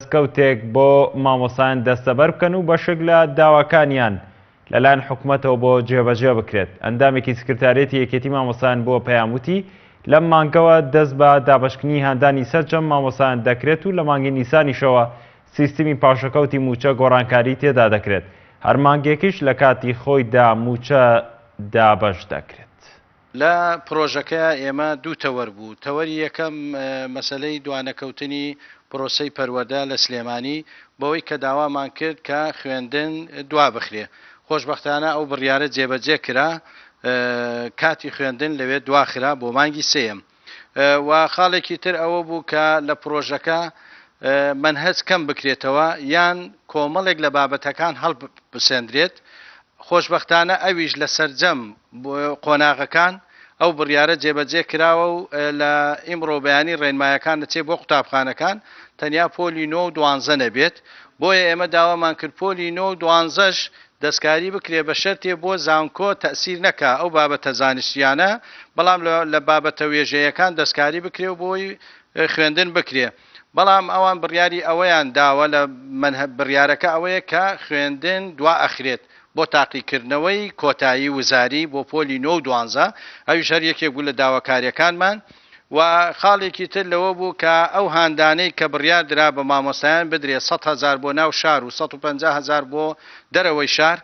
دەستکەوتێک بۆ مامۆسایان دەستەبەر بکەن و بەشێک لە داواکانیان لەلایەن حکوومەتەوە بۆ جێبەجێ بکرێت. ئەندامێکی سکرتارێتی یەکێتی مامۆسایان بۆ پەیاموتی لەم مانگەوە دەست بە دابەشکردنی هاندانی سەرجەم مامۆسایان دەکرێت و لە مانگی نیسانیشەوە سیستمی پاشەکەوتی موچە گۆڕانکاری تێدا دەکرێت. هەر مانگێکیش لە کاتی خۆیدا موچە دابەش دەکرێت. لە پرۆژەکە ئێمە دوو تەوەر بوو. تەوەری یەکەم مەسەلەی دوانەکەوتنی پرۆسەی پەروەردە لە سلێمانی بەوەی کە داوامان کرد کە خوێندن دوا بخرێ. خۆشبەختانە ئەو بڕیارە جێبەجێ کرا، کاتی خوێندن لەوێ دواخرا بۆ مانگی سێم. و خاڵێکی تر ئەوە بوو کە لە پرۆژەکە منهەج کەم بکرێتەوە یان کۆمەڵێک لە بابەتەکان هەڵبسێندرێت. خۆشبەختانە ئەویش لە سەرجەم قۆناغەکان ئەو بڕیارە جێبەجێ کراوە و لە ئیمڕۆ بەیانی ڕێنمایەکان دەچێت بۆ قوتابخانەکان تەنیا پۆلی 9 و 12 نەبێت. بۆیە ئێمە داوامان کرد پۆلی 9 و 12ش دەستکاری بکرێ بە شەرتێ بۆ زانکۆ تەسیر نەکا ئەو بابەتە زانستیانە، بەڵام لە بابەتە وێژەیەکان دەستکاری بکرێ و بۆی خوێندن بکرێ. بەڵام ئەوان بڕیاری ئەوەیان داوە لە بڕیارەکە ئەوەیە کە خوێندن دوا ئەخرێت بۆ تاقیکردنەوەی کۆتایی وزاری بۆ پۆلی 9 و 12. ئەویش هەر یەکێک بوو لە داواکاریەکانمان. و خاڵێکی تر لەوە بوو کە ئەو هاندانەی کە بڕیار درا بە مامۆستایان بدرێت 100,000 بۆ ناو شار و 150,000 بۆ دەرەوەی شار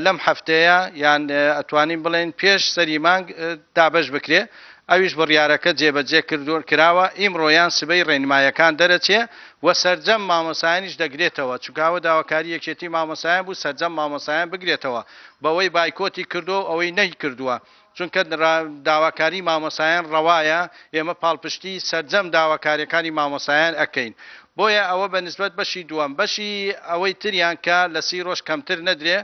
لەم هەفتەیە یان ئەتوانین بڵێن پێش سەری مانگ دابەش بکرێ. ئەویش بڕیارەکە جێبەجێ کراوە ئیمڕۆیان سبەی ڕێنمایەکان دەرەچێ و سەرجەم مامۆسایانیش دەگرێتەوە، چونکەوە داواکاری یەکێتی مامۆسایان بوو سەرجەم مامۆسایان بگرێتەوە بەوەی بایکۆتی کردو ئەوەی نەی کردووە، چونکە داواکاری مامۆسایان ڕەوایە ئێمە پاڵپشتی سەرجەم داواکاریەکانی مامۆسایان ئەکەین. بۆیە ئەوە بە نسبەت بەشی دووەم بەشی ئەوەی تریان کە لە 30 ڕۆژ کەمتر نەدرێ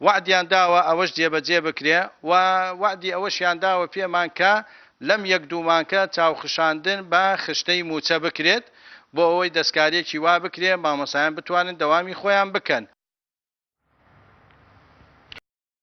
وعدیان داوە ئەوەش جێبەجێ بکرێ و وعدی ئەوەشیان داوە پێمان کە لەم یەک دوومانکە چاوخشاندن بە خشتەی موچە بکرێت بۆ ئەوەی دەستکارێکی وا بکرێ مامۆسایان بتوانن دەوامی خۆیان بکەن.